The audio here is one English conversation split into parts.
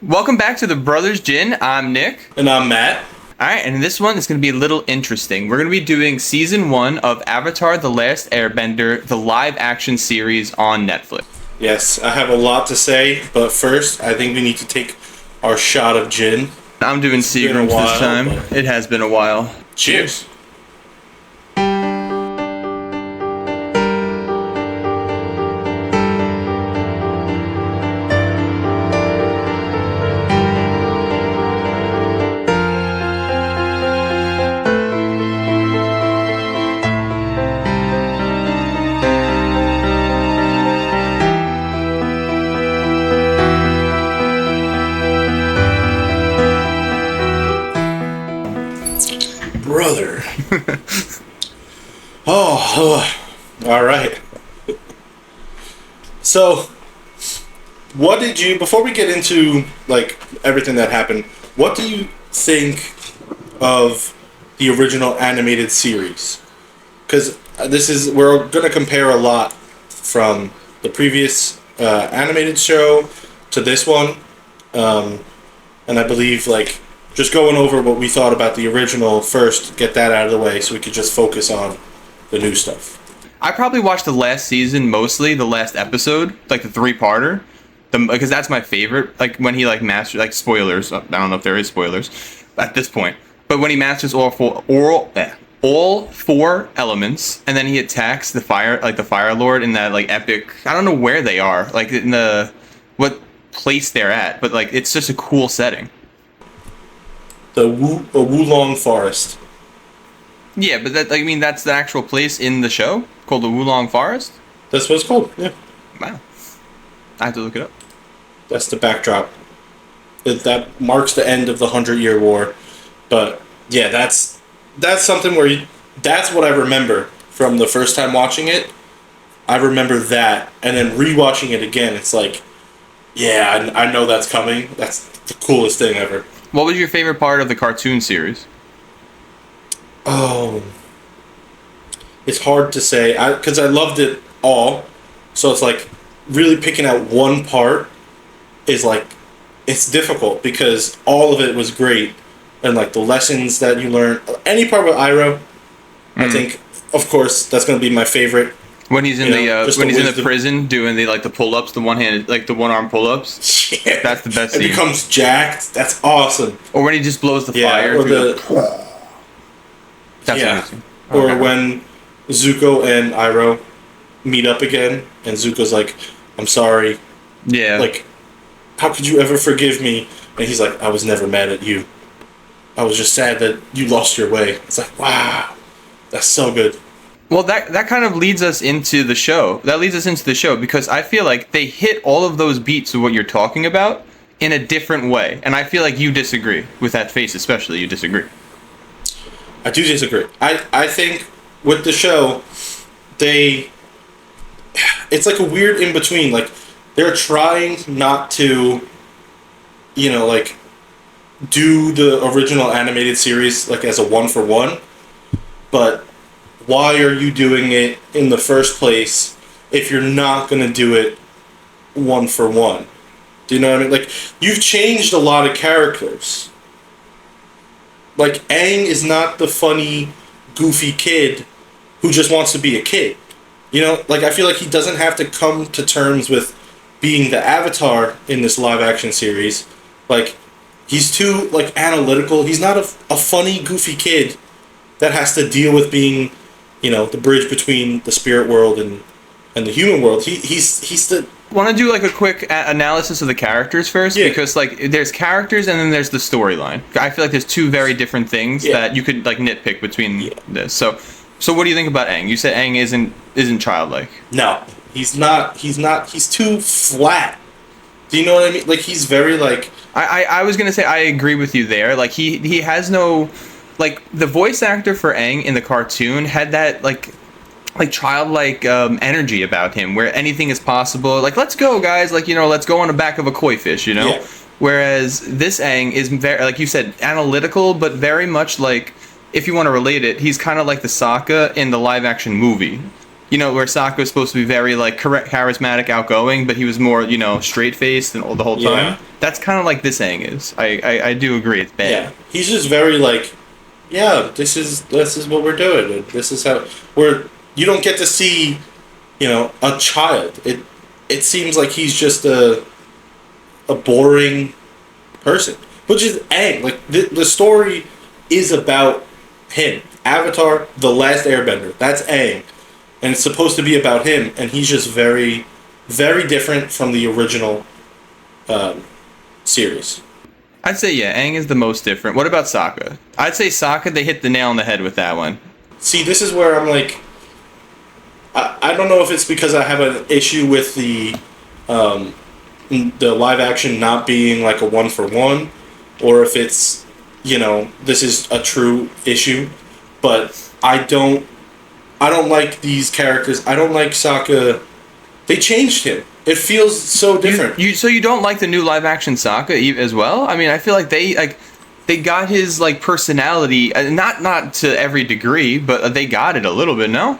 Welcome back to the Brothers Jin. I'm Nick. And I'm Matt. Alright, and this one is going to be a little interesting. We're going to be doing Season 1 of Avatar The Last Airbender, the live-action series on Netflix. Yes, I have a lot to say, but first, I think we need to take our shot of gin. I'm doing Seagram's this time. It has been a while. Cheers. Brother. All right. So, what did you, before we get into, like, everything that happened, what do you think of the original animated series? Because we're going to compare a lot from the previous animated show to this one. And I believe, like, just going over what we thought about the original first, get that out of the way so we could just focus on the new stuff. I probably watched the last season mostly, the last episode, like the three-parter, because that's my favorite. Like when he masters, like spoilers. I don't know if there is spoilers at this point, but when he masters all four elements, and then he attacks the Fire Lord in that like epic. I don't know where they are, like in what place they're at, but like it's just a cool setting. The Wulong Forest. Yeah, but that's the actual place in the show called the Wulong Forest. That's what it's called. Yeah. Wow. I have to look it up. That's the backdrop. That marks the end of the 100-Year War. But yeah, that's something where that's what I remember from the first time watching it. I remember that, and then rewatching it again, it's like, yeah, I know that's coming. That's the coolest thing ever. What was your favorite part of the cartoon series? Oh, it's hard to say because I loved it all. So it's like really picking out one part is like it's difficult because all of it was great, and like the lessons that you learn. Any part with Iroh, I think, of course, that's going to be my favorite. When he's in the prison doing the pull-ups, the one-handed, like the one-arm pull-ups. Yeah. That's the best scene. It becomes jacked. That's awesome. Or when he just blows the fire. Or that's amazing. Or when Zuko and Iroh meet up again, and Zuko's like, "I'm sorry." Yeah. Like, how could you ever forgive me? And he's like, "I was never mad at you. I was just sad that you lost your way." It's like, wow, that's so good. Well, that kind of leads us into the show. That leads us into the show because I feel like they hit all of those beats of what you're talking about in a different way. And I feel like you disagree with that face, especially. You disagree. I do disagree. I think with the show, it's like a weird in-between. Like, they're trying not to, like, do the original animated series, like, as a one-for-one. But why are you doing it in the first place if you're not going to do it one-for-one? Do you know what I mean? Like, you've changed a lot of characters. Like, Aang is not the funny, goofy kid who just wants to be a kid. Like, I feel like he doesn't have to come to terms with being the Avatar in this live-action series. Like, he's too, like, analytical. He's not a funny, goofy kid that has to deal with being, the bridge between the spirit world and the human world. He's the... Want to do like a quick analysis of the characters first? Yeah. Because like there's characters and then there's the storyline. I feel like there's two very different things that you could like nitpick between this. So what do you think about Aang? You said Aang isn't childlike. No, he's not. He's too flat. Do you know what I mean? Like, he's very like... I was gonna say I agree with you there. Like he has no... Like, the voice actor for Aang in the cartoon had that, like childlike energy about him, where anything is possible. Like, let's go, guys. Like, let's go on the back of a koi fish, Yeah. Whereas this Aang is very, like you said, analytical, but very much like, if you want to relate it, he's kind of like the Sokka in the live-action movie. you know, where Sokka was supposed to be very like charismatic, outgoing, but he was more, you know, straight faced and all the whole time. Yeah. That's kind of like this Aang is. I do agree, it's bad. Yeah, he's just very like, yeah, this is what we're doing. And this is how you don't get to see, you know, a child. It seems like he's just a boring person, which is Aang. Like the story is about him. Avatar, the Last Airbender. That's Aang, and it's supposed to be about him, and he's just very, very different from the original series. I'd say yeah, Aang is the most different. What about Sokka? I'd say Sokka, they hit the nail on the head with that one. See, this is where I'm like, I don't know if it's because I have an issue with the live action not being like a 1-for-1, or if it's, you know, this is a true issue, but I don't like these characters. I don't like Sokka. They changed him. It feels so different. So you don't like the new live action Sokka as well? I mean, I feel like they got his like personality, not to every degree, but they got it a little bit. No,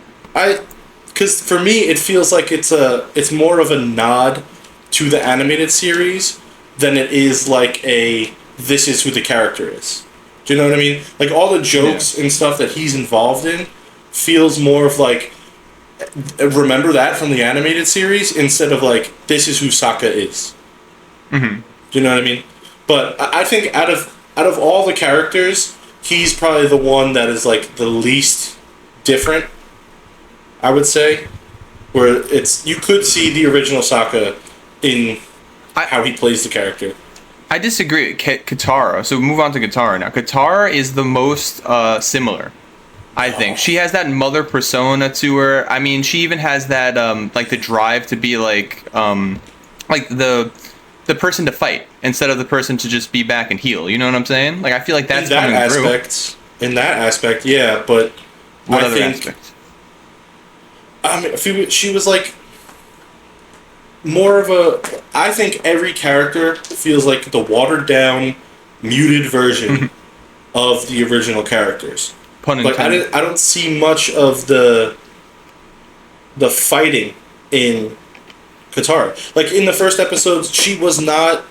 because for me it feels like it's more of a nod to the animated series than it is like this is who the character is. Do you know what I mean? Like all the jokes and stuff that he's involved in feels more of like, remember that from the animated series instead of like, this is who Sokka is. Mm-hmm. Do you know what I mean? But I think out of all the characters, he's probably the one that is like the least different, I would say. Where you could see the original Sokka in how he plays the character. I disagree with Katara. So move on to Katara now. Katara is the most similar, I think. She has that mother persona to her. I mean, she even has that like the drive to be like the person to fight instead of the person to just be back and heal. You know what I'm saying? Like I feel like that's coming through. In that aspect, yeah. But what I other think, aspect? I mean, she was like more of a. I think every character feels like the watered down, muted version of the original characters. Pun intended. Like I don't see much of the fighting in Katara. Like in the first episodes, she was not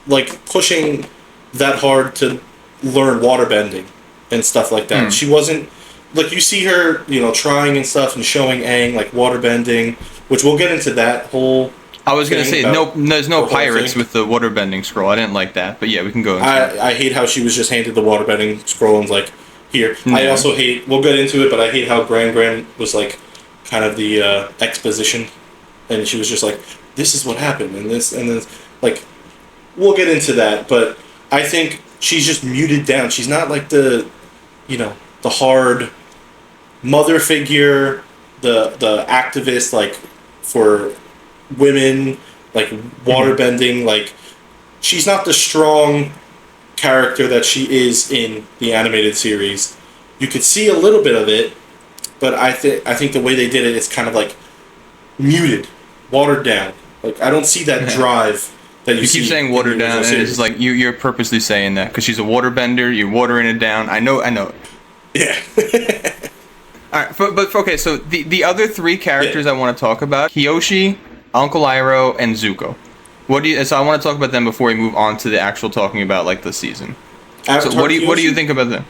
like pushing that hard to learn waterbending and stuff like that. She wasn't like, you see her, you know, trying and stuff and showing Aang like waterbending, which we'll get into that whole. I was gonna say there's no pirates with the waterbending scroll. I didn't like that, but yeah, we can go into it. I hate how she was just handed the waterbending scroll and like, here. Yeah. I also hate. We'll get into it, but I hate how Gran was like, kind of the exposition, and she was just like, "This is what happened," and this, and then like, we'll get into that. But I think she's just muted down. She's not like the, you know, the hard mother figure, the activist like for women, like waterbending. Like, she's not the strong character that she is in the animated series. You could see a little bit of it, but I think the way they did it is kind of like muted, watered down. Like I don't see that drive that you see. You keep saying watered down, and it's like you're purposely saying that because she's a waterbender. You're watering it down. I know. Yeah. All right, but okay. So the other three characters I want to talk about: Kyoshi, Uncle Iroh, and Zuko. So I want to talk about them before we move on to the actual talking about like the season. Avatar, so what do you think about them?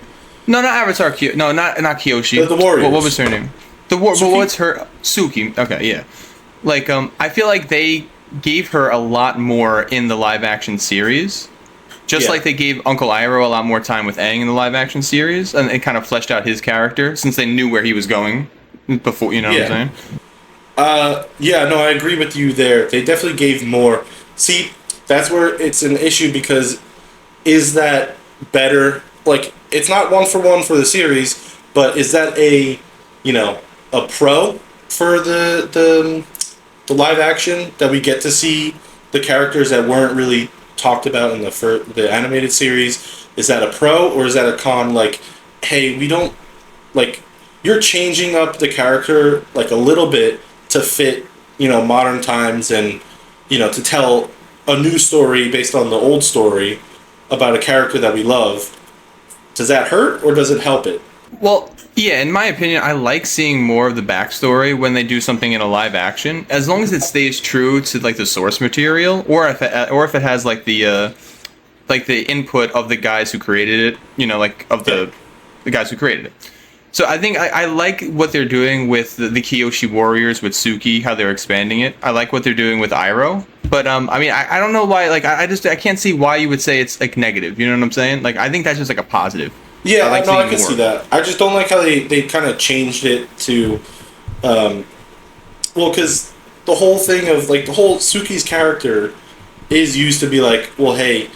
No, not Avatar. No, not Kyoshi. The Warriors. What was her name? But what's her Suki? Okay, yeah. Like I feel like they gave her a lot more in the live action series, just like they gave Uncle Iroh a lot more time with Aang in the live action series, and it kind of fleshed out his character since they knew where he was going before. You know what I'm saying? Yeah, no, I agree with you there. They definitely gave more. See, that's where it's an issue because is that better? Like, it's not 1-for-1 for the series, but is that a pro for the live action that we get to see the characters that weren't really talked about in the animated series? Is that a pro or is that a con? Like, hey, we don't like, you're changing up the character like a little bit to fit modern times and to tell a new story based on the old story about a character that we love. Does that hurt or does it help it? Well, Yeah, in my opinion, I like seeing more of the backstory when they do something in a live action, as long as it stays true to like the source material, or if it has like the input of the guys who created it, you know, like of the guys who created it. So I think I like what they're doing with the Kyoshi warriors with Suki, how they're expanding it. I like what they're doing with Iroh, but I mean I don't know why. Like I can't see why you would say it's like negative. You know what I'm saying? Like I think that's just like a positive. Yeah, I like no, I seeing can more. see that. I just don't like how they kind of changed it to, well, because the whole thing of like the whole Suki's character is used to be like, well, hey,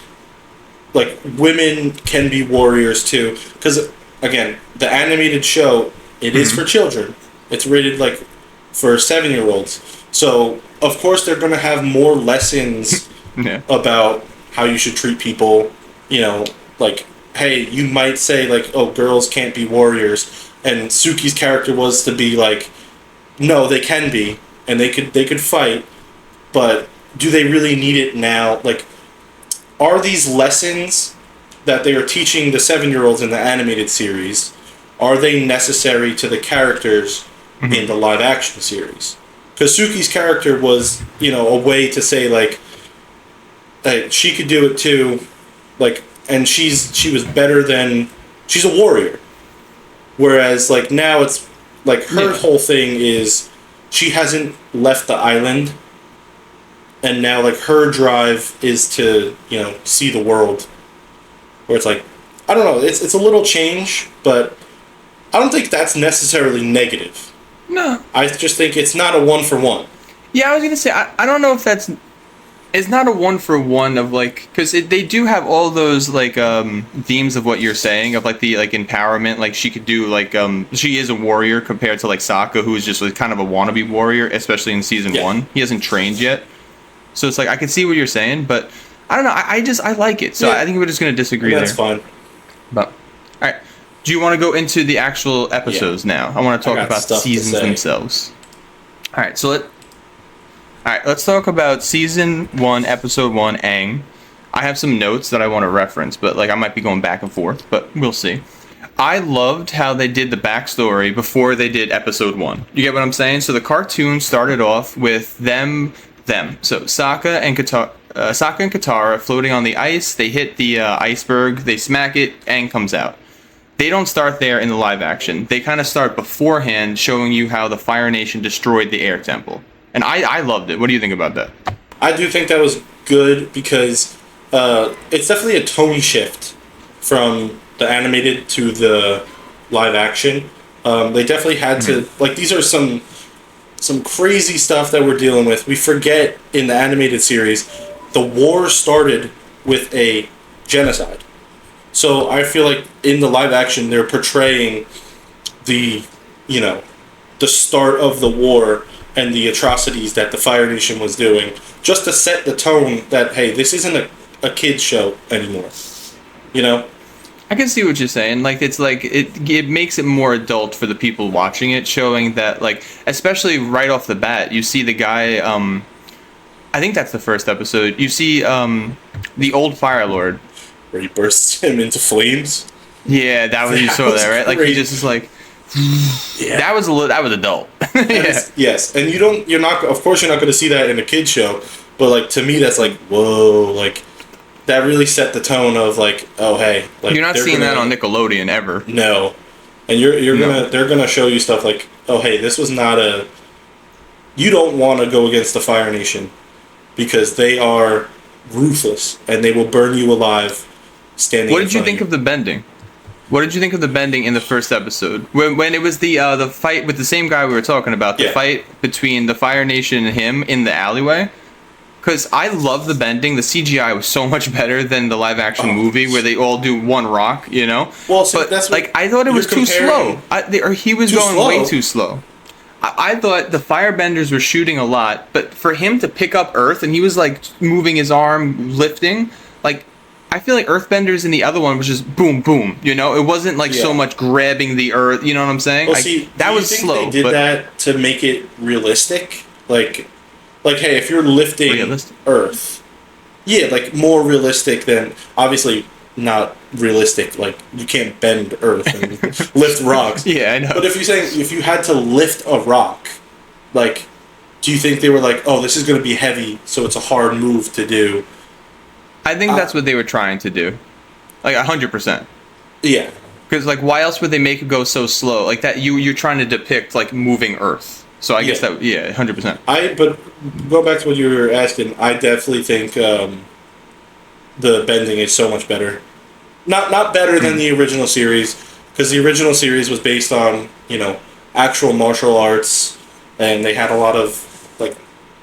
like women can be warriors too. Because again, the animated show it is for children. It's rated like for 7-year-olds. So of course they're going to have more lessons Yeah. about how you should treat people. You know, like hey, you might say like, oh, girls can't be warriors, and Suki's character was to be like, no, they can be, and they could fight, but do they really need it now? Like, are these lessons that they are teaching the 7-year-olds in the animated series, are they necessary to the characters in the live action series? Because Suki's character was, you know, a way to say like, hey, she could do it too, like, and she was better than, she's a warrior. Whereas like now it's like her whole thing is she hasn't left the island, and now like her drive is to, you know, see the world. Where it's like, I don't know, it's a little change, but I don't think that's necessarily negative. No. I just think it's not a 1-for-1. Yeah, I was gonna say I don't know if that's. It's not a 1-for-1 of like, because they do have all those like themes of what you're saying of like the like empowerment, like she could do like she is a warrior compared to like Sokka, who is just like kind of a wannabe warrior, especially in season 1. He hasn't trained yet, so it's like I can see what you're saying, but I don't know. I like it, so I think we're just gonna disagree there. That's fine. But all right, do you want to go into the actual episodes now? I want to talk about the seasons themselves. All right, so let's talk about season 1, episode 1, Aang. I have some notes that I want to reference, but like I might be going back and forth, but we'll see. I loved how they did the backstory before they did episode 1. You get what I'm saying? So the cartoon started off with them. So Sokka and Katara floating on the ice. They hit the iceberg. They smack it. Aang comes out. They don't start there in the live action. They kind of start beforehand, showing you how the Fire Nation destroyed the Air Temple. And I loved it. What do you think about that? I do think that was good because it's definitely a tone shift from the animated to the live action. They definitely had to, like, these are some crazy stuff that we're dealing with. We forget in the animated series, the war started with a genocide. So I feel like in the live action, they're portraying the, you know, the start of the war and the atrocities that the Fire Nation was doing, just to set the tone that, hey, this isn't a kid's show anymore. You know? I can see what you're saying. Like, it's like, it makes it more adult for the people watching it, showing that, like, especially right off the bat, you see the guy, I think that's the first episode, you see the old Fire Lord. Where he bursts him into flames. Yeah, that was, you saw that, right? Like, he just is like, yeah. That was adult. Yes, and you're not, of course you're not going to see that in a kid's show, but like to me that's like, whoa, like that really set the tone of like, oh hey, like you're not seeing that on Nickelodeon ever. No, and they're gonna show you stuff like, oh hey, this was not a, you don't want to go against the Fire Nation because they are ruthless and they will burn you alive standing. What did you think of the bending? What did you think of the bending in the first episode? When it was the fight with the same guy we were talking about, the fight between the Fire Nation and him in the alleyway? Because I love the bending. The CGI was so much better than the live action movie where they all do one rock, you know? Well, so but that's like I thought it was too slow. He was going way too slow. I thought the firebenders were shooting a lot, but for him to pick up Earth and he was like moving his arm, lifting, like I feel like Earthbenders in the other one was just boom, boom. You know, it wasn't like so much grabbing the Earth. You know what I'm saying? Well, see, that was slow. They did that to make it realistic, like hey, if you're lifting Earth, yeah, like more realistic than obviously not realistic. Like, you can't bend Earth and lift rocks. Yeah, I know. But if you had to lift a rock, like, do you think they were like, oh, this is going to be heavy, so it's a hard move to do? I think that's what they were trying to do. Like, 100%. Yeah. Because, like, why else would they make it go so slow? Like, that you're trying to depict, like, moving Earth. So I guess that, 100%. But go back to what you were asking. I definitely think the bending is so much better. Not better than the original series, because the original series was based on, actual martial arts, and they had a lot of, like,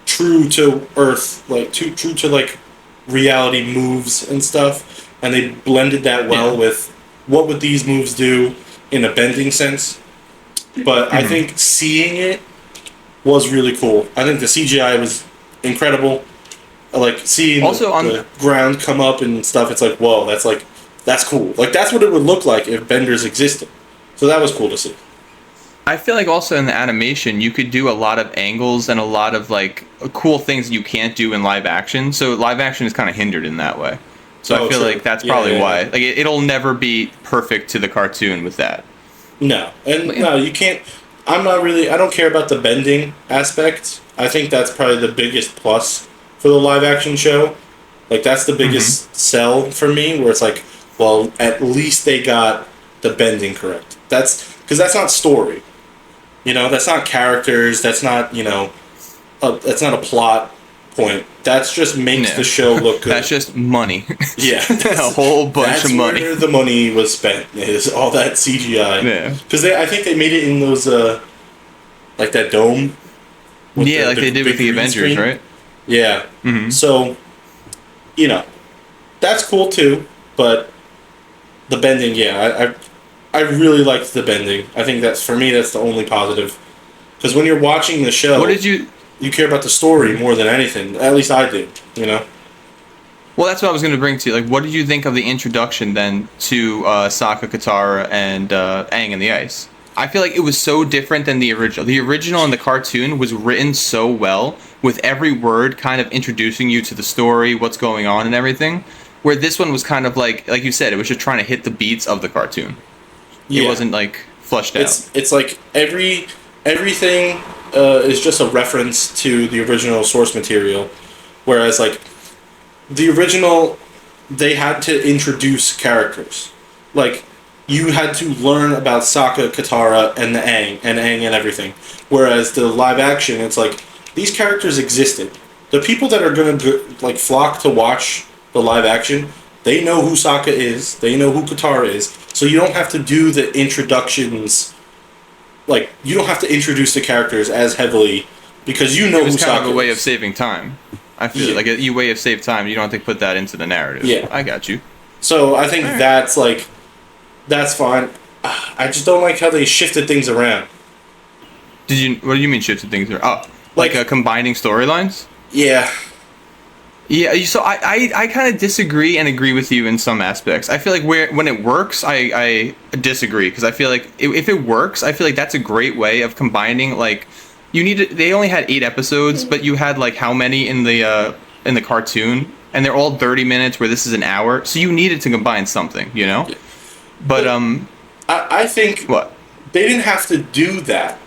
true to Earth, like, true to, like, reality moves and stuff, and they blended that well with what would these moves do in a bending sense. But I think seeing it was really cool. I think the CGI was incredible. Like, seeing the ground come up and stuff, it's like, whoa, that's cool. Like, that's what it would look like if benders existed. So that was cool to see. I feel like also in the animation, you could do a lot of angles and a lot of, like, cool things you can't do in live action. So live action is kind of hindered in that way. So I feel like that's probably why. Like, it'll never be perfect to the cartoon with that. No. And no, you can't... I don't care about the bending aspect. I think that's probably the biggest plus for the live action show. Like, that's the biggest sell for me, where it's like, well, at least they got the bending correct. Because that's not story. That's not characters. That's not, that's not a plot point. That's just makes the show look good. That's just money. Yeah. A whole bunch of money. That's where the money was spent, is all that CGI. Yeah. Because I think they made it in those, like that dome. Yeah, like they did with the Avengers, screen. right? Yeah. Mm-hmm. So, that's cool too, but the bending, I really liked the bending. I think for me, that's the only positive. Because when you're watching the show, you care about the story more than anything. At least I do, Well, that's what I was going to bring to you. Like, what did you think of the introduction then to Sokka, Katara, and Aang and the Ice? I feel like it was so different than the original. The original in the cartoon was written so well, with every word kind of introducing you to the story, what's going on, and everything. Where this one was kind of like you said, it was just trying to hit the beats of the cartoon. Yeah. It wasn't like flushed out. It's like everything is just a reference to the original source material, whereas like the original, they had to introduce characters. Like, you had to learn about Sokka, Katara, and the Aang and everything. Whereas the live action, it's like, these characters existed. The people that are going to like flock to watch the live action, they know who Sokka is, they know who Katara is, so you don't have to do the introductions. Like, you don't have to introduce the characters as heavily because you know who Sokka is. It's kind of a way of saving time. I feel like a way of save time. You don't have to put that into the narrative. Yeah, I got you. So I think that's fine. I just don't like how they shifted things around. What do you mean shifted things around? Oh, like combining storylines? Yeah. Yeah, so I kind of disagree and agree with you in some aspects. I feel like when it works, I disagree, because I feel like if it works, I feel like that's a great way of combining. Like, they only had 8 episodes, but you had like how many in the cartoon, and they're all 30 minutes, where this is an hour, so you needed to combine something, Yeah. But I think what they didn't have to do that.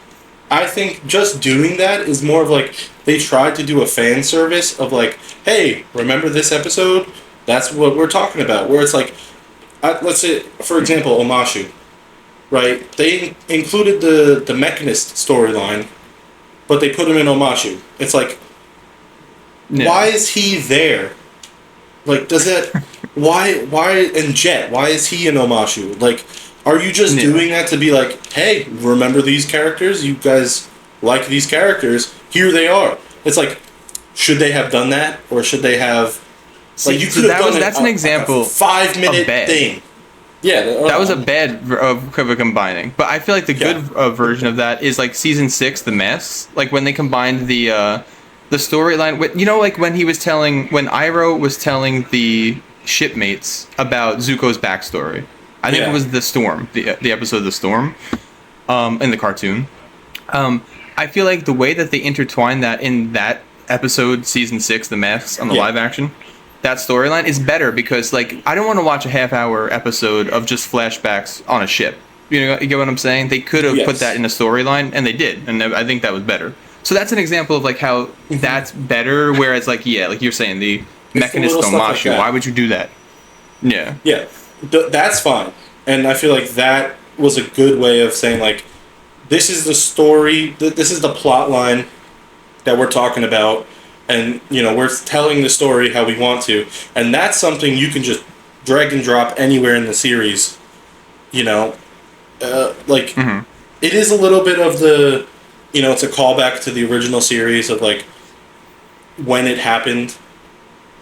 I think just doing that is more of like, they tried to do a fan service of like, hey, remember this episode? That's what we're talking about. Where it's like, let's say, for example, Omashu, right? They included the Mechanist storyline, but they put him in Omashu. It's like, why is he there? Like, does that... why, and Jet, why is he in Omashu? Like, are you just doing that to be like, hey, remember these characters? You guys like these characters? Here they are. It's like, should they have done that? Or should they have... Like, you could have done that's an example a 5-minute thing. Yeah. That was a bad of combining. But I feel like the good version of that is, like, Season 6, The Masks. Like, when they combined the storyline with... like, when Iroh was telling the shipmates about Zuko's backstory. I think it was The Storm, the episode of The Storm, in the cartoon. I feel like the way that they intertwined that in that episode, Season 6, The Masks, on the live action, that storyline is better because, like, I don't want to watch a half-hour episode of just flashbacks on a ship. You get what I'm saying? They could have put that in a storyline, and they did, and I think that was better. So that's an example of, like, how that's better, whereas, like, yeah, like you're saying, the Mechanist no Mashu, why would you do that? Yeah. Yeah, that's fine. And I feel like that was a good way of saying, like, this is the story, this is the plot line that we're talking about, and, you know, we're telling the story how we want to, and that's something you can just drag and drop anywhere in the series, you know? Like, it is a little bit of the, you know, it's a callback to the original series of, like, when it happened.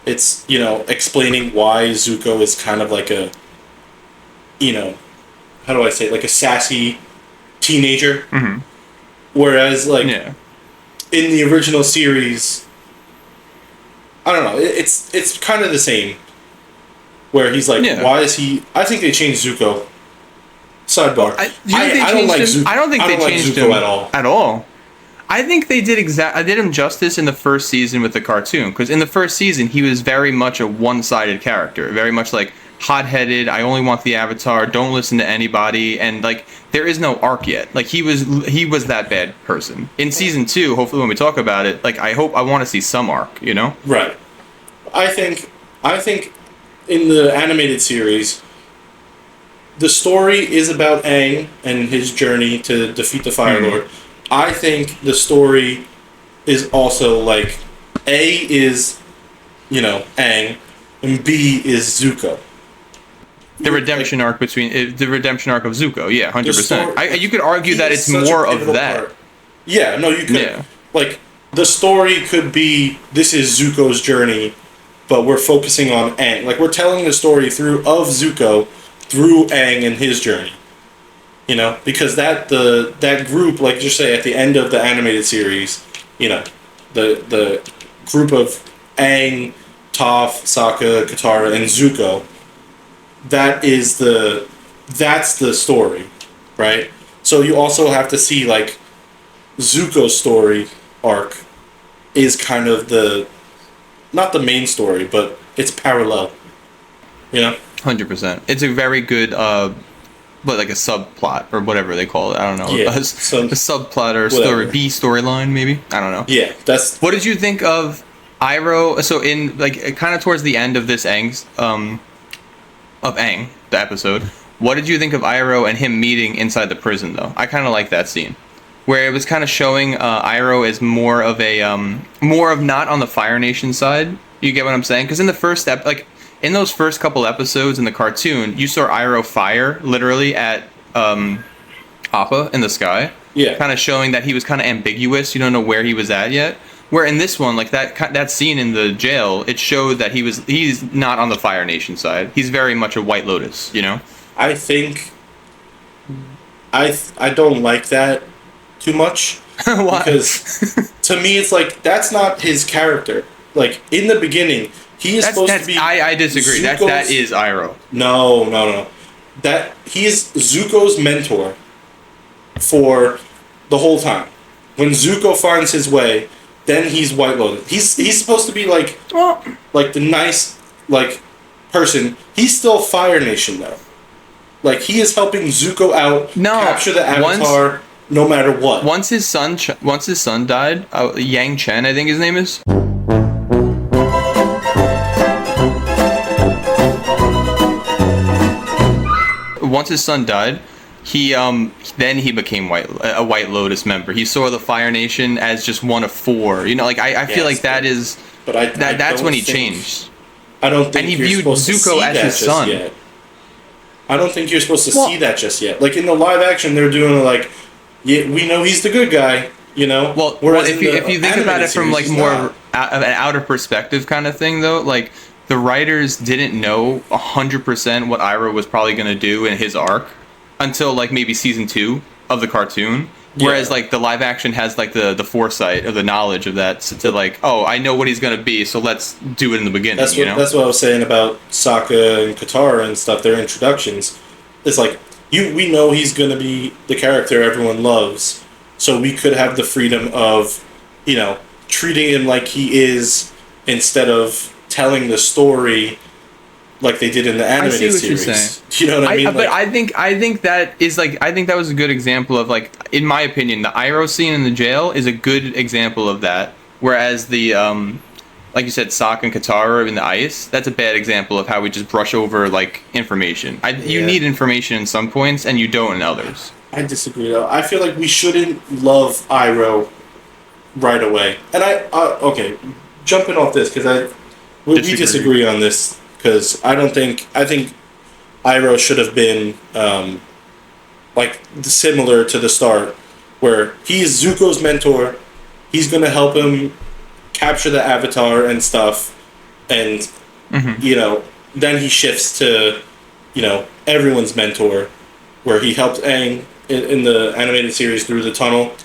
It's, you know, explaining why Zuko is kind of like a, you know, how do I say it? Like a sassy teenager. Whereas, like, in the original series, I don't know, it's kind of the same. Where he's like, why is he... I think they changed Zuko. Sidebar. I don't like Zuko. I don't think they changed Zuko him at all. At all. I think they did I did him justice in the first season with the cartoon, because in the first season he was very much a one-sided character, very much like hot-headed. I only want the Avatar. Don't listen to anybody, and like there is no arc yet. Like he was that bad person. In season 2, hopefully when we talk about it, like I want to see some arc. You know? Right. I think in the animated series, the story is about Aang and his journey to defeat the Fire Lord. I think the story is also, like, A is, you know, Aang, and B is Zuko. The redemption arc between the redemption arc of Zuko, yeah, 100%. You could argue that it's more of that. Part. Yeah, no, you could. Yeah. Like, the story could be, this is Zuko's journey, but we're focusing on Aang. Like, we're telling the story of Zuko through Aang and his journey. You know, because that group, like just say at the end of the animated series, you know, the group of Aang, Toph, Sokka, Katara, and Zuko, that's the story, right? So you also have to see, like, Zuko's story arc is kind of not the main story, but it's parallel. You know? 100%. It's a very good but like a subplot or whatever they call it. I don't know. Yeah, a subplot or storyline maybe. I don't know. Yeah, that's. What did you think of Iroh? So in like kind of towards the end of this Aang's of Aang the episode, what did you think of Iroh and him meeting inside the prison though? I kind of like that scene where it was kind of showing Iroh as more of not on the Fire Nation side. You get what I'm saying? Because in the first step, like. In those first couple episodes in the cartoon, you saw Iroh fire literally at Appa in the sky. Yeah. Kind of showing that he was kind of ambiguous. You don't know where he was at yet. Where in this one, like that scene in the jail, it showed that he's not on the Fire Nation side. He's very much a White Lotus, you know? I think I don't like that too much. Why? Because to me it's like that's not his character. Like in the beginning, he is supposed to be. I disagree. That is Iroh. No. That he is Zuko's mentor for the whole time. When Zuko finds his way, then he's White Lotus. He's supposed to be like the nice person. He's still Fire Nation though. Like he is helping Zuko out capture the Avatar no matter what. Once his son died, Yang Chen, I think his name is. Once his son died, then he became a White Lotus member. He saw the Fire Nation as just one of 4. You know, like I feel like that is. But that's when he changed. I don't think. And he viewed Zuko as his son. Yet. I don't think you're supposed to see that just yet. Like in the live action, they're doing like, yeah, we know he's the good guy. You know. Well, if you think about it from like more of an outer perspective kind of thing, though, like. The writers didn't know 100% what Iroh was probably going to do in his arc until like maybe season 2 of the cartoon. Whereas like the live action has like the foresight or the knowledge of that to like, oh, I know what he's going to be, so let's do it in the beginning. That's what I was saying about Sokka and Katara and stuff. Their introductions. It's like we know he's going to be the character everyone loves, so we could have the freedom of, you know, treating him like he is instead of telling the story like they did in the I see animated what you're series. saying. You know what I mean? But I think that is like, I think that was a good example of, like, in my opinion, the Iroh scene in the jail is a good example of that. Whereas the like you said, Sokka and Katara in the ice, that's a bad example of how we just brush over like information. You need information in some points and you don't in others. I disagree though. I feel like we shouldn't love Iroh right away. And okay, jumping off this because we disagree on this because I think Iroh should have been like similar to the start, where he is Zuko's mentor. He's gonna help him capture the Avatar and stuff, and you know, then he shifts to, you know, everyone's mentor, where he helped Aang in the animated series through the tunnel,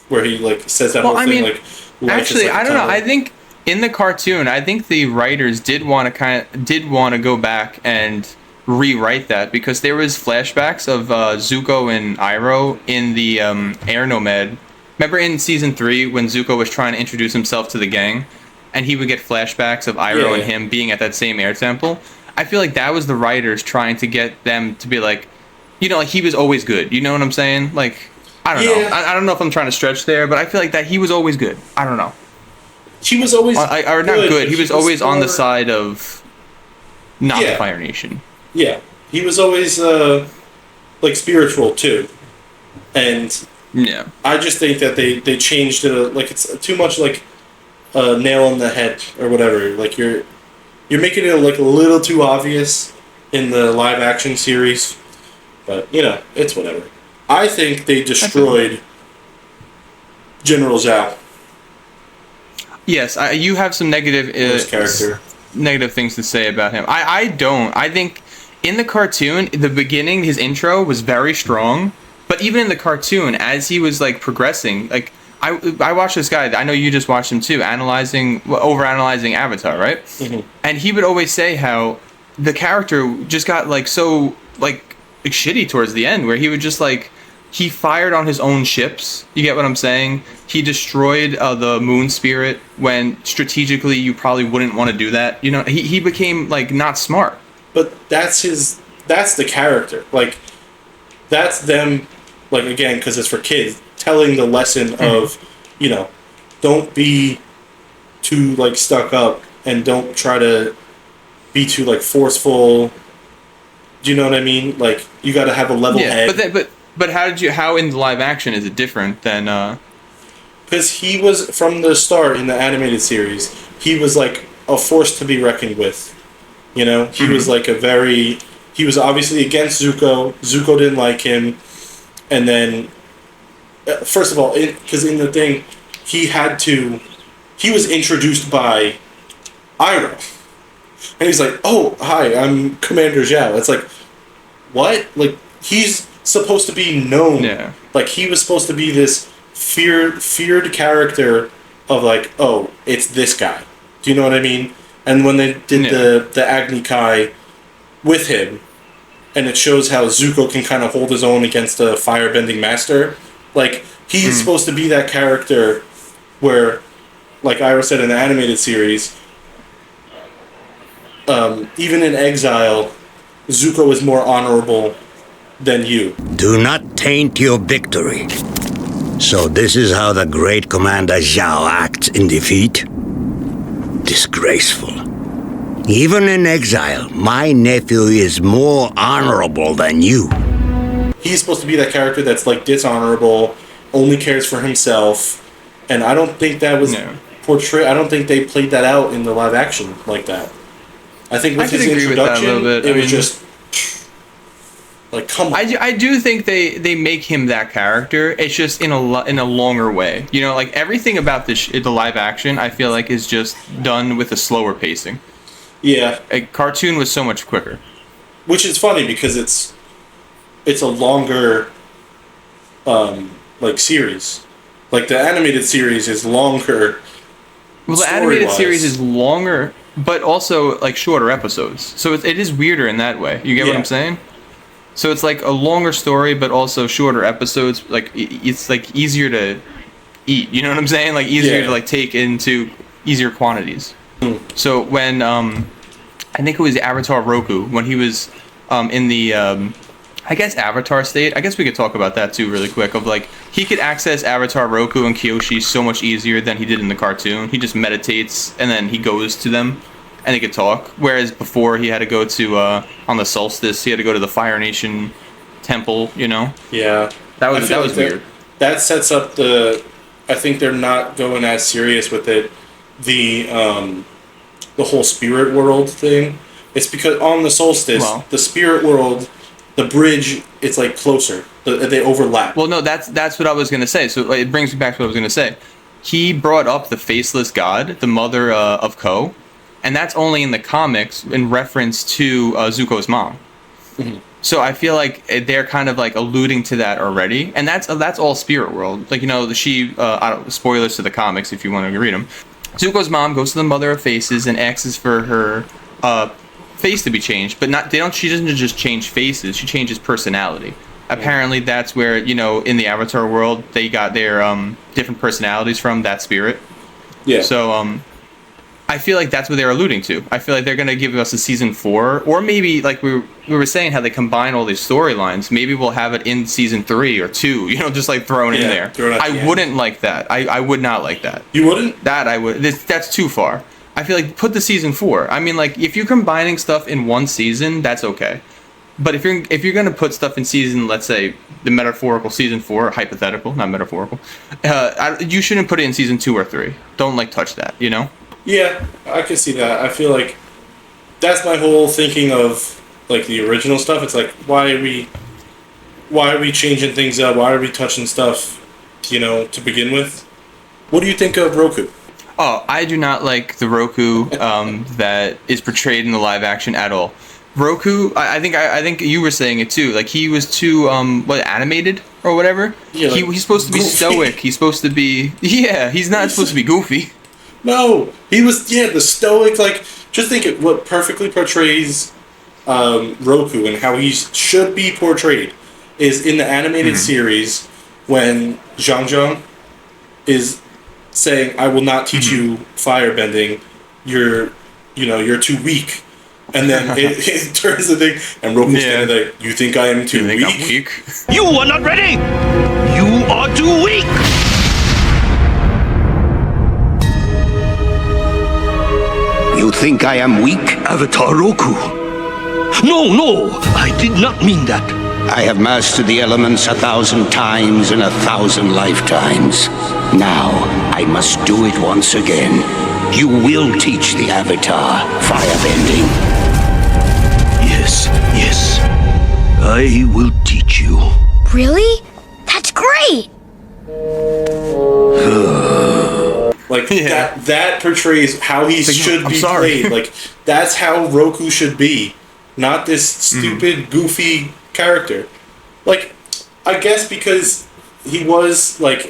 where he like says that whole thing like. Actually, I don't know. I think in the cartoon, I think the writers did want to go back and rewrite that, because there was flashbacks of Zuko and Iroh in the Air Nomad. Remember in season 3 when Zuko was trying to introduce himself to the gang, and he would get flashbacks of Iroh and him being at that same air temple? I feel like that was the writers trying to get them to be like, you know, like he was always good. You know what I'm saying? Like, I don't know. I don't know if I'm trying to stretch there, but I feel like that he was always good. I don't know. He was always not good. He was always on the side of not the Fire Nation. Yeah, he was always like spiritual too, and I just think that they changed it. Like it's too much like a nail on the head or whatever. Like you're making it like a little too obvious in the live action series, but you know, it's whatever. I think they destroyed General Zhao. Yes, you have some negative things to say about him. I don't. I think in the cartoon, the beginning, his intro was very strong. But even in the cartoon, as he was like progressing, like I watched this guy. I know you just watched him too, overanalyzing Avatar, right? Mm-hmm. And he would always say how the character just got like so like shitty towards the end, where he would just like. He fired on his own ships. You get what I'm saying? He destroyed the moon spirit when strategically you probably wouldn't want to do that. You know, he became like not smart. But that's the character. Like, that's them, like, again, because it's for kids, telling the lesson of, you know, don't be too like stuck up and don't try to be too like forceful. Do you know what I mean? Like, you got to have a level head. But how in the live action is it different than because he was from the start in the animated series, he was like a force to be reckoned with. You know, he was like he was obviously against Zuko. Zuko didn't like him, and then first of all, because in the thing, he was introduced by Iroh, and he's like, "Oh, hi, I'm Commander Zhao." It's like, what? Like, he's supposed to be known. Yeah. Like, he was supposed to be this feared character of like, oh, it's this guy. Do you know what I mean? And when they did the Agni Kai with him, and it shows how Zuko can kind of hold his own against a firebending master, like, he's supposed to be that character where, like Iroh said in the animated series, even in exile, Zuko is more honorable than you. Do not taint your victory. So this is how the great Commander Zhao acts in defeat? Disgraceful. Even in exile, my nephew is more honorable than you. He's supposed to be that character that's like dishonorable, only cares for himself, and I don't think that was portrayed. I don't think they played that out in the live action like that. I think with his introduction, it was just like, come on. I do think they make him that character. It's just in a longer way. You know, like everything about the live action, I feel like is just done with a slower pacing. Yeah, a cartoon was so much quicker. Which is funny because it's a longer like series. Like the animated series is longer. Well, the animated series is longer, but also like shorter episodes. So it is weirder in that way. You get what I'm saying? So it's like a longer story, but also shorter episodes. Like it's like easier to eat. You know what I'm saying? Like easier to like take into easier quantities. So when I think it was Avatar Roku, when he was in the I guess Avatar state. I guess we could talk about that too really quick, of like he could access Avatar Roku and Kyoshi so much easier than he did in the cartoon. He just meditates and then he goes to them and they could talk, whereas before he had to go to on the solstice, he had to go to the Fire Nation temple, you know. Yeah, that was weird. That sets up I think they're not going as serious with it. The whole spirit world thing. It's because on the solstice, the spirit world, the bridge, it's like closer. They overlap. Well, no, that's what I was gonna say. So it brings me back to what I was gonna say. He brought up the faceless god, the mother of Ko, and that's only in the comics in reference to Zuko's mom. Mm-hmm. So I feel like they're kind of like alluding to that already, and that's all spirit world. Like, you know, spoilers to the comics if you want to read them. Zuko's mom goes to the Mother of Faces and asks for her face to be changed, but she doesn't just change faces, she changes personality. Apparently that's where, you know, in the Avatar world they got their different personalities from that spirit. Yeah. So I feel like that's what they're alluding to. I feel like they're going to give us a season 4, or maybe like we were saying how they combine all these storylines. Maybe we'll have it in season 3 or 2, you know, just like thrown in there. I wouldn't like that. I would not like that. You wouldn't? That I would. That's too far. I feel like put the season 4. I mean, like if you're combining stuff in one season, that's okay. But if you're gonna put stuff in season, let's say the metaphorical season 4, hypothetical, not metaphorical, you shouldn't put it in season 2 or 3. Don't like touch that, you know? Yeah, I can see that. I feel like that's my whole thinking of like the original stuff. It's like why are we changing things up? Why are we touching stuff, you know, to begin with? What do you think of Roku? Oh, I do not like the Roku that is portrayed in the live action at all. Roku, I think you were saying it too. Like he was too animated or whatever. Yeah, he's supposed to be goofy. Stoic. He's supposed to be he's not supposed to be goofy. No, he was the stoic. Like just think it what perfectly portrays Roku and how he should be portrayed is in the animated series when Zhang is saying, "I will not teach you firebending. You're too weak." And then it turns the thing, and Roku's standing there. You think I am too weak? I'm weak? You are not ready. You are too weak. You think I am weak? Avatar Roku. No, I did not mean that. I have mastered the elements 1,000 times in 1,000 lifetimes. Now, I must do it once again. You will teach the Avatar firebending. Yes. I will teach you. Really? That's great! Like, that portrays how he should be played. Like, that's how Roku should be. Not this stupid, goofy character. Like, I guess because he was, like,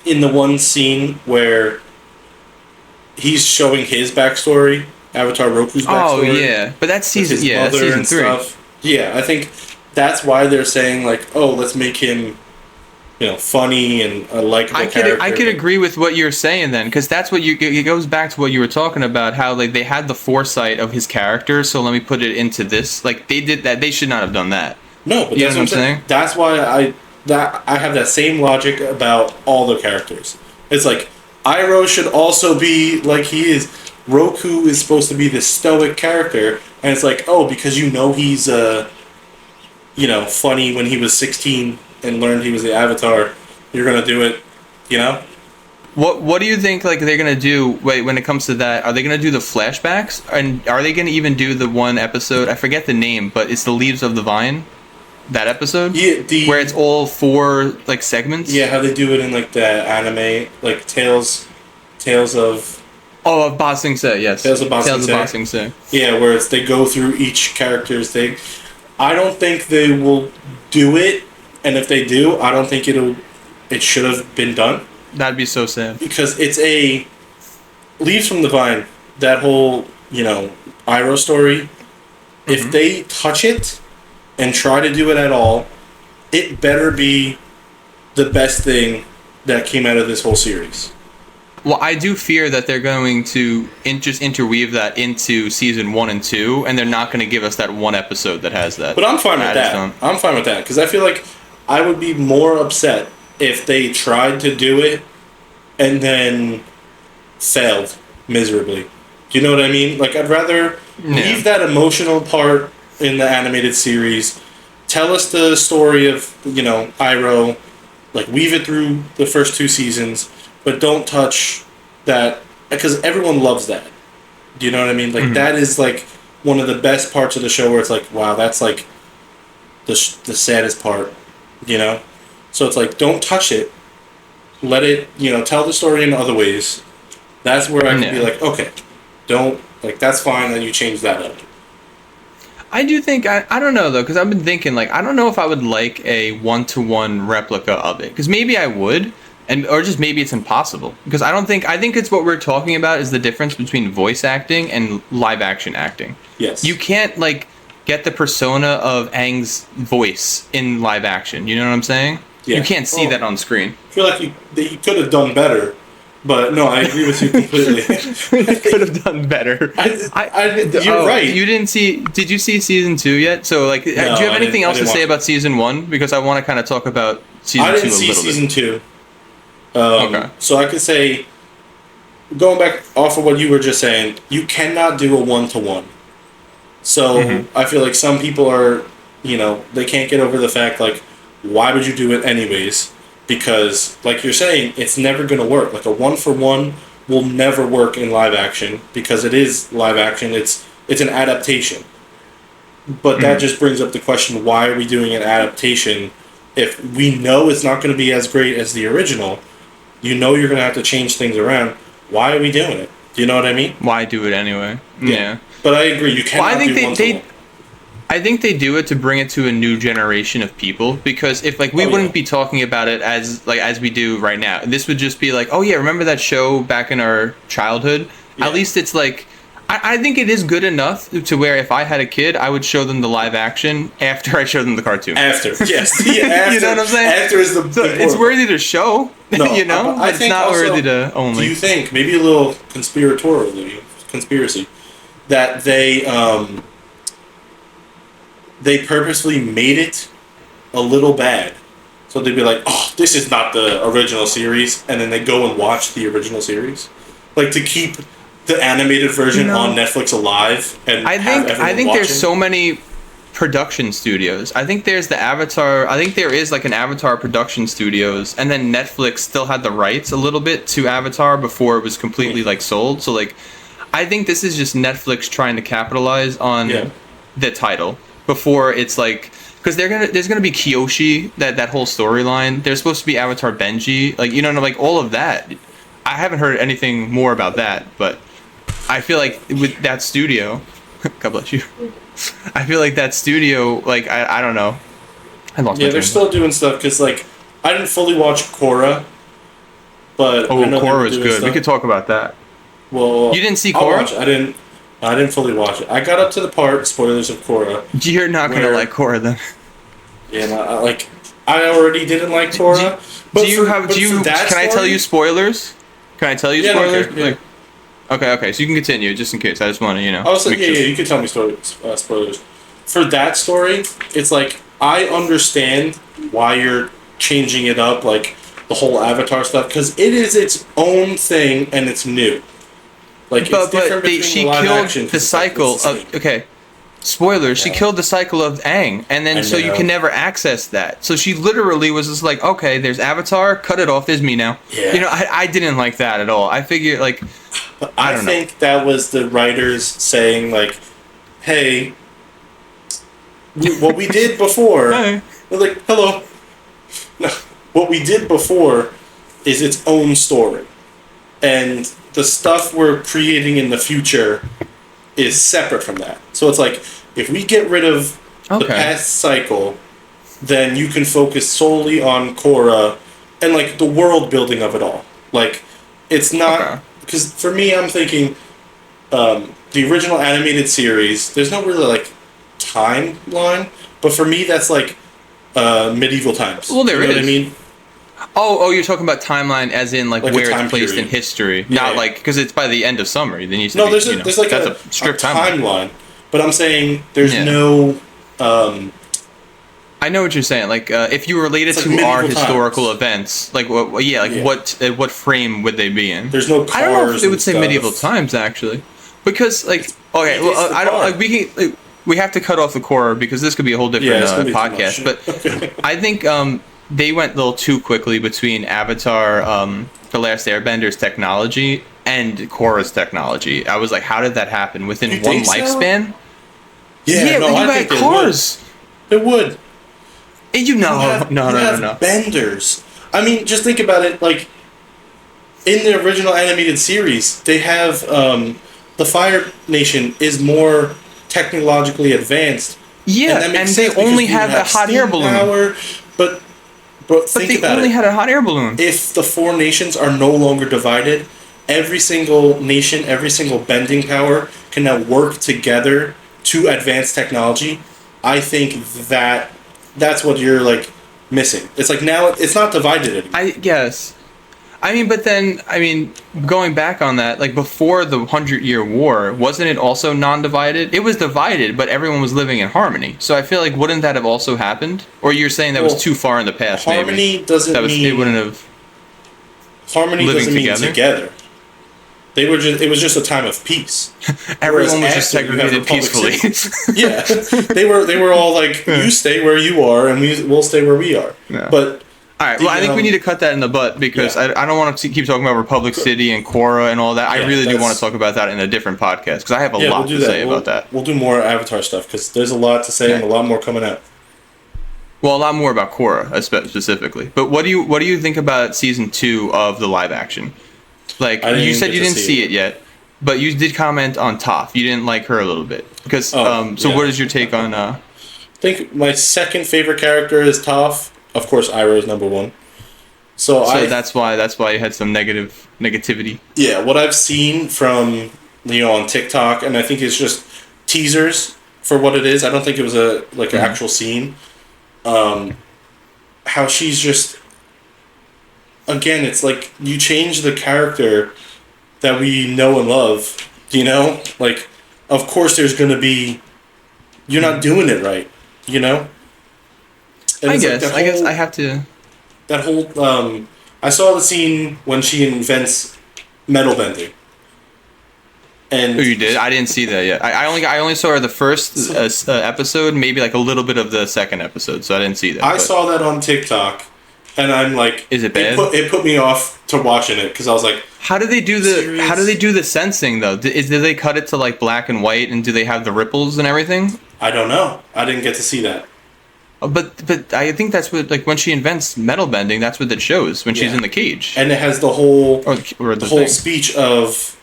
in the one scene where he's showing his backstory, Avatar Roku's backstory. Oh, yeah. But that's season 3. Stuff. Yeah, I think that's why they're saying, like, oh, let's make him, you know, funny and a likable character. I could agree with what you're saying then, because that's what it goes back to what you were talking about, how like they had the foresight of his character, so let me put it into this. Like they did that, they should not have done that. No, but that's what I'm saying. That's why I have that same logic about all the characters. It's like Iroh should also be like he is. Roku is supposed to be this stoic character, and it's like, oh, because he's funny when he was 16 and learned he was the Avatar, you're gonna do it, you know? What do you think like they're gonna do? Wait, when it comes to that, are they gonna do the flashbacks, and are they gonna even do the one episode? I forget the name, but it's the Leaves of the Vine. That episode, where it's all 4 like segments. Yeah, how they do it in like the anime, like Tales of. Oh, of Ba Sing Se, yes. Tales of Ba Sing Se. Yeah, where they go through each character's thing. I don't think they will do it, and if they do, I don't think it should have been done. That'd be so sad. Because it's a Leaves from the Vine, that whole, Iroh story. If they touch it and try to do it at all, it better be the best thing that came out of this whole series. Well, I do fear that they're going to just interweave that into season 1 and 2, and they're not going to give us that one episode that has that. But I'm fine with that. I'm fine with that because I feel like I would be more upset if they tried to do it and then failed miserably. Do you know what I mean? Like, I'd rather leave that emotional part in the animated series, tell us the story of, you know, Iroh, like, weave it through the first 2 seasons, but don't touch that, because everyone loves that. Do you know what I mean? Like, that is, like, one of the best parts of the show where it's like, wow, that's, like, the saddest part, you know? So it's like, don't touch it. Let it, you know, tell the story in other ways. That's where I can be like, okay, don't, like, that's fine that you change that up. I do think, I don't know though, because I've been thinking, like, I don't know if I would like a one-to-one replica of it. Because maybe I would, or just maybe it's impossible. Because I think it's what we're talking about is the difference between voice acting and live action acting. Yes. You can't, like, get the persona of Aang's voice in live action. You know what I'm saying? Yeah. You can't see that on screen. I feel like you could have done better. But no, I agree with you completely. Could have done better. You're right. You didn't see? Did you see season 2 yet? So, like, do you have anything else to say about season 1? Because I want to kind of talk about season 2 a little bit. I didn't see season 2. Okay. So I could say, going back off of what you were just saying, you cannot do a 1-to-1. So I feel like some people are, you know, they can't get over the fact, like, why would you do it anyways? Because, like you're saying, it's never going to work. Like, a 1-for-1 will never work in live action because it is live action. It's an adaptation. But that just brings up the question, why are we doing an adaptation if we know it's not going to be as great as the original? You know you're going to have to change things around. Why are we doing it? Do you know what I mean? Why do it anyway? Yeah. But I agree. You cannot do 1-to-1. I think they do it to bring it to a new generation of people, because if, like, we wouldn't be talking about it as we do right now. This would just be like, oh yeah, remember that show back in our childhood? Yeah. At least it's like, I think it is good enough to where if I had a kid, I would show them the live action after I showed them the cartoon. After, yes. Yeah, after, you know what I'm saying? After is the it's worthy to show, no, you know? I it's not also worthy to only. Do you think, maybe a little conspiracy, that they purposely made it a little bad. So they'd be like, oh, this is not the original series, and then they go and watch the original series? Like, to keep the animated version on Netflix alive and I think there's so many production studios. I think there's the Avatar, I think there is like an Avatar production studios, and then Netflix still had the rights a little bit to Avatar before it was completely like sold. So like, I think this is just Netflix trying to capitalize on the title before it's like, because there's gonna be Kyoshi, that whole storyline. There's supposed to be Avatar Benji, like, you know, like all of that. I haven't heard anything more about that, but I feel like with that studio, God bless you. I feel like that studio, like, I don't know. I lost my they're still doing stuff, because like, I didn't fully watch Korra, but Korra was good. We could talk about that. Well, you didn't see Korra? I didn't fully watch it. I got up to the part, spoilers of Korra. You're not gonna like Korra then. Yeah, no, I already didn't like Korra. Can I tell you spoilers? Can I tell you spoilers? I don't care, Okay, so you can continue, just in case. I just want to, I was like, you can tell me spoilers. For that story, it's like, I understand why you're changing it up, like, the whole Avatar stuff, because it is its own thing, and it's new. Like, but she killed the cycle of... Okay, spoilers. Yeah. She killed the cycle of Aang, and then so you can never access that. So she literally was just like, okay, there's Avatar, cut it off, there's me now. Yeah. You know, I didn't like that at all. I figured, like... I think that was the writers saying, like, hey, what we did before... Hi. Like, hello. No, what we did before is its own story. And the stuff we're creating in the future is separate from that. So it's like, if we get rid of the past cycle, then you can focus solely on Korra and, like, the world building of it all. Like, it's not... Because for me, I'm thinking the original animated series, there's no really, like, timeline. But for me, that's, like, medieval times. Well, there is. You know what I mean? Oh, you're talking about timeline as in like Like a where time it's placed period. in history, Yeah, not yeah. like because it's by the end of summer. Then you No, there's like that's a strict timeline. But I'm saying there's Yeah. no. I know what you're saying. Like, if you relate it It's to like our medieval historical times. events, like Yeah. what frame would they be in? There's no I don't know if cars they would and say stuff. medieval times actually, because like okay, well It's the I don't car. like we can. Like, we have to cut off the core because this could be a whole different it's gonna be too podcast. much. But I think they went a little too quickly between Avatar, The Last Airbender's technology and Korra's technology. I was like, how did that happen within You one think so? lifespan? Yeah, no, you I got think cars. It would. And you know, You have no. benders. I mean, just think about it. Like in the original animated series, they have the Fire Nation is more technologically advanced. Yeah, that makes and sense they because only we have a hot steam air balloon. power, but But think they about only it. had a hot air balloon. If the four nations are no longer divided, every single nation, every single bending power can now work together to advance technology. I think that's what you're like missing. It's like now it's not divided anymore. I guess. I mean, but then, going back on that, like before the 100-Year War, wasn't it also non-divided? It was divided, but everyone was living in harmony. So I feel like wouldn't that have also happened? Or you're saying that Well, was too far in the past? harmony maybe? doesn't mean it wouldn't have. harmony living doesn't mean together? together. They were just it was just a time of peace. Everyone was Whereas just after you have segregated Republic peacefully. City- Yeah, they were all like, you stay where you are, and we'll stay where we are. Yeah. But All right. Well, I think we need to cut that in the butt because Yeah. I don't want to keep talking about Republic City and Korra and all that. I Yeah, really do that's- want to talk about that in a different podcast because I have a yeah, lot we'll do to that. say about that. We'll do more Avatar stuff because there's a lot to say and a lot more coming out. Well, a lot more about Korra specifically. But what do you think about season 2 of the live action? Like I didn't you said, get you to didn't see see it. it yet, but you did comment on Toph. You didn't like her a little bit because. Oh, So yeah. what is your take on? I think my second favorite character is Toph. Of course, Iroh is number one. So that's why you had some negativity. Yeah, what I've seen from on TikTok, and I think it's just teasers for what it is. I don't think it was an actual scene. How she's just again, it's like you change the character that we know and love. Like of course there's gonna be you're not doing it right. And I it's guess like I have to. that whole I saw the scene when she invents metal bending. And Oh, you did? I didn't see that yet. I only saw her the first episode, maybe like a little bit of the second episode, so I didn't see that. I but- saw that on TikTok, and I'm like, Is it bad? It put me off to watching it because I was like, How do they do Serious? How do they do the sensing though? Do they cut it to like black and white, and do they have the ripples and everything? I don't know. I didn't get to see that. But I think that's what when she invents metal bending, that's what it shows when she's Yeah. in the cage. And it has the whole or the whole thing. speech of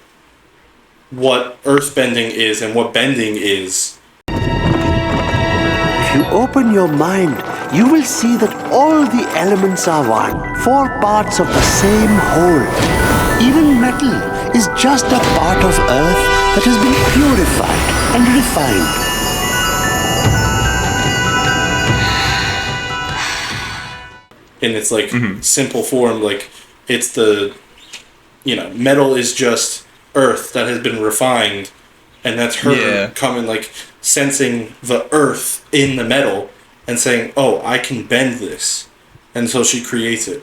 what earth bending is and what bending is. If you open your mind, you will see that all the elements are one, 4 parts of the same whole. Even metal is just a part of earth that has been purified and refined. In its Mm-hmm. simple form, it's the metal is just earth that has been refined, and that's her Yeah. coming sensing the earth in the metal and saying, oh, I can bend this, and so she creates it.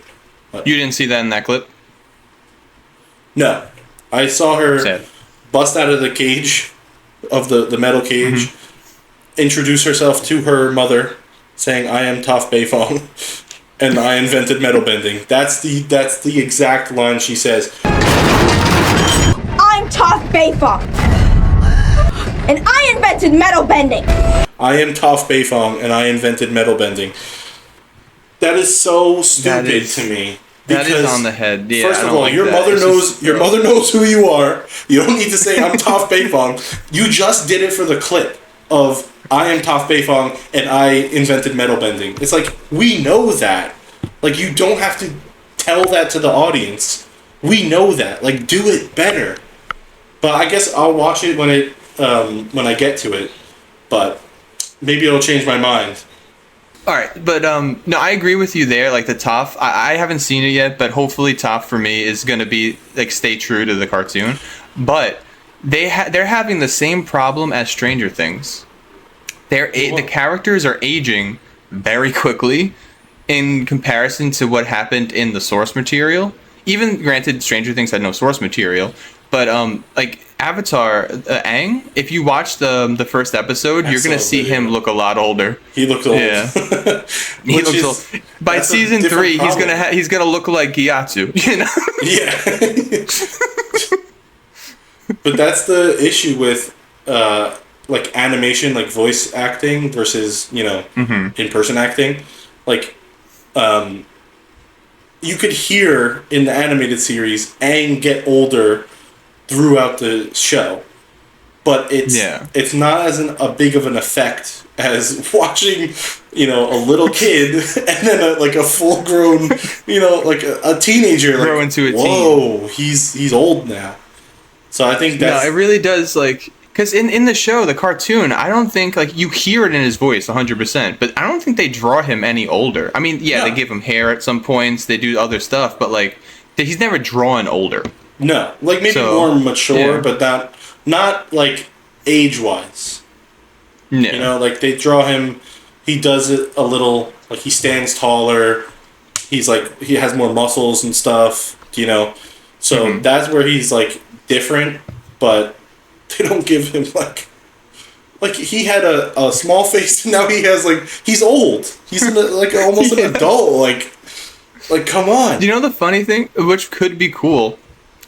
You didn't see that in that clip? No, I saw her Sad. bust out of the cage of the metal cage, introduce herself to her mother, saying, I am Toph Beifong. And I invented metal bending. That's the exact line she says. I'm Toph Beifong, and I invented metal bending. I am Toph Beifong, and I invented metal bending. That is so stupid to me. That is because, on the head. Yeah, first I of don't all, like your that. mother It's knows just your gross. mother knows who you are. You don't need to say I'm Toph Beifong. You just did it for the clip of I am Toph Beifong and I invented metal bending. It's like we know that. You don't have to tell that to the audience. We know that. Do it better. But I guess I'll watch it when I get to it. But maybe it'll change my mind. All right, but no, I agree with you there. Like the Toph, I haven't seen it yet, but hopefully Toph for me is gonna be like stay true to the cartoon. But they're having the same problem as Stranger Things. The characters are aging very quickly in comparison to what happened in the source material. Even granted, Stranger Things had no source material, but like Avatar, Aang, if you watch the first episode, you're gonna see him look a lot older. He looks old. Yeah, he looks old. By season 3, he's gonna look like Gyatso. You know? Yeah. But that's the issue with like animation, like voice acting versus in person acting. Like, you could hear in the animated series Aang get older throughout the show, but it's not as a big of an effect as watching a little kid and then a full grown like a teenager grow into a teen. Whoa, he's old now. So I think that's... No, it really does, like... Because in the show, the cartoon, I don't think, like, you hear it in his voice 100%, but I don't think they draw him any older. I mean, yeah, they give him hair at some points, they do other stuff, but, like, he's never drawn older. No. Like, maybe more mature, but not like, age-wise. No. Like, they draw him... He does it a little... Like, he stands taller. He's, like... He has more muscles and stuff, So, that's where he's, like... different, but they don't give him like he had a small face and now he has he's old. He's almost an adult. Like come on. The funny thing, which could be cool,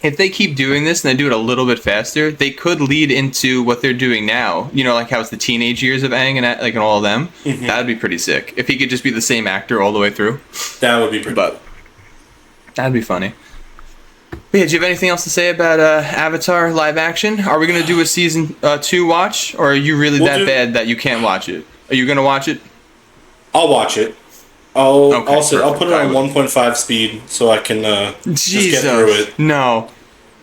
if they keep doing this and they do it a little bit faster, they could lead into what they're doing now. Like how it's the teenage years of Aang and all of them. Mm-hmm. That'd be pretty sick if he could just be the same actor all the way through. That would be pretty. But that'd be funny. But yeah, do you have anything else to say about Avatar live action? Are we going to do a season 2 watch, or are you really bad that you can't watch it? Are you going to watch it? I'll watch it. I'll put it on 1.5 speed so I can just get through it. No.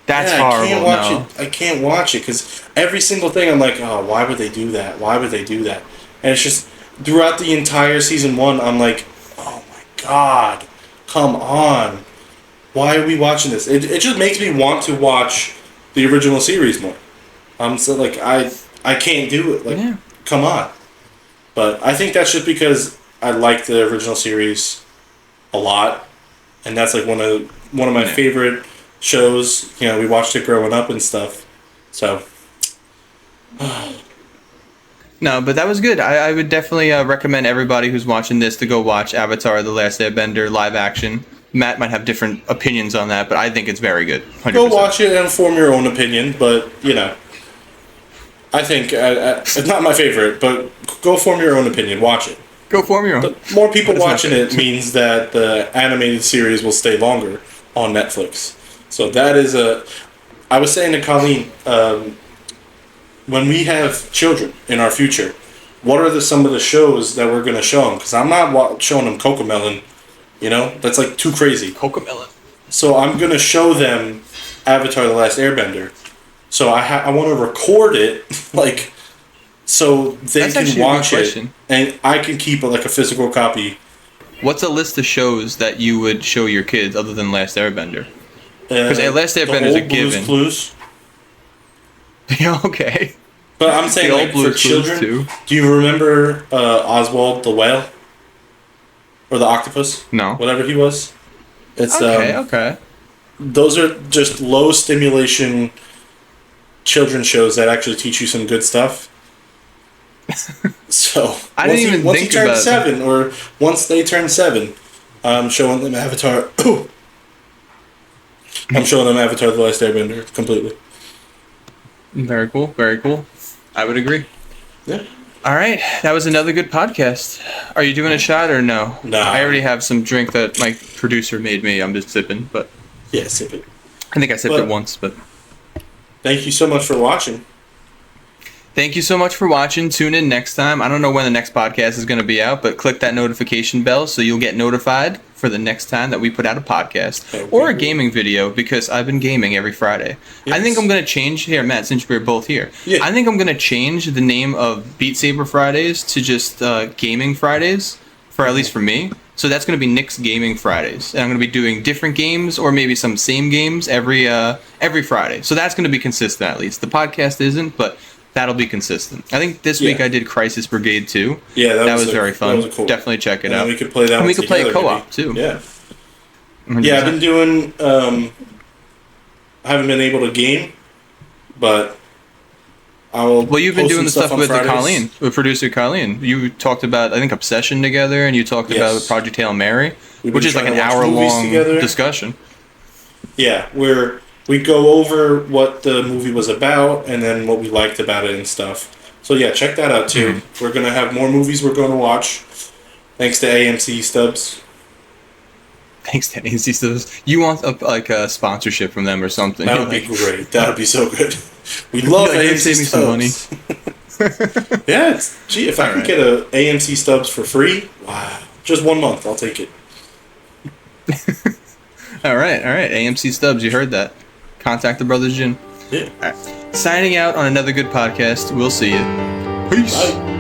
That's horrible. I can't watch it because every single thing I'm like, oh, why would they do that? Why would they do that? And it's just throughout the entire season 1, I'm like, oh my god, come on. Why are we watching this? It just makes me want to watch the original series more. So I can't do it. Come on. But I think that's just because I like the original series a lot, and that's one of my favorite shows. We watched it growing up and stuff. So. No, but that was good. I would definitely recommend everybody who's watching this to go watch Avatar: The Last Airbender live action. Matt might have different opinions on that, but I think it's very good. 100%. Go watch it and form your own opinion, but, I think it's not my favorite, but go form your own opinion. Watch it. Go form your own. The more people watching it means that the animated series will stay longer on Netflix. So that is I was saying to Colleen, when we have children in our future, what are some of the shows that we're going to show them? Because I'm not showing them Cocomelon. That's too crazy. Cocomelon. So I'm going to show them Avatar: The Last Airbender. So I want to record it, so they can watch it, and I can keep a physical copy. What's a list of shows that you would show your kids other than Last Airbender? Because Last Airbender is a given. Blues Clues. Yeah, okay. But I'm saying, for children, too. Do you remember Oswald the whale? Or the octopus? No. Whatever he was. It's okay. Those are just low stimulation children's shows that actually teach you some good stuff. So I didn't even once think he turns about 7, or once they turn 7, I'm showing them Avatar. I'm showing them Avatar: The Last Airbender completely. Very cool. Very cool. I would agree. Yeah. All right, that was another good podcast. Are you doing a shot or no? No. I already have some drink that my producer made me. I'm just sipping, but yeah, sip it. I think I sipped it once, but thank you so much for watching. Thank you so much for watching. Tune in next time. I don't know when the next podcast is going to be out, but click that notification bell so you'll get notified for the next time that we put out a podcast or a gaming video, because I've been gaming every Friday. Yes. I think I'm going to change here, Matt, since we're both here. Yeah. I think I'm going to change the name of Beat Saber Fridays to just Gaming Fridays, for at least for me. So that's going to be Nick's Gaming Fridays, and I'm going to be doing different games or maybe some same games every Friday. So that's going to be consistent at least. The podcast isn't, but that'll be consistent. I think this week I did Crisis Brigade 2. Yeah, that was very fun. That was cool. Definitely check it out. We could play that. And we could play together, co-op maybe. too. Yeah. 100%. Yeah, I've been doing. I haven't been able to game, but I'll. Well, you've been post doing the some stuff on with Fridays. Colleen, with producer Colleen. You talked about, I think, Obsession together, and you talked about Project Hail Mary, We've which been is like trying an to watch movies hour-long together. discussion. Yeah, where we go over what the movie was about and then what we liked about it and stuff. So yeah, check that out too. Mm-hmm. We're gonna have more movies we're gonna watch. Thanks to AMC Stubs. Thanks to AC Studios. You want a sponsorship from them or something? That would be great. That would be so good. We love Like, hey, AMC save me some Stubs. Yeah, gee, if I could get a AMC Stubs for free, wow, just 1 month, I'll take it. All right. AMC Stubbs, you heard that. Contact the Brothers Gin. Yeah. All right. Signing out on another good podcast. We'll see you. Peace. Bye.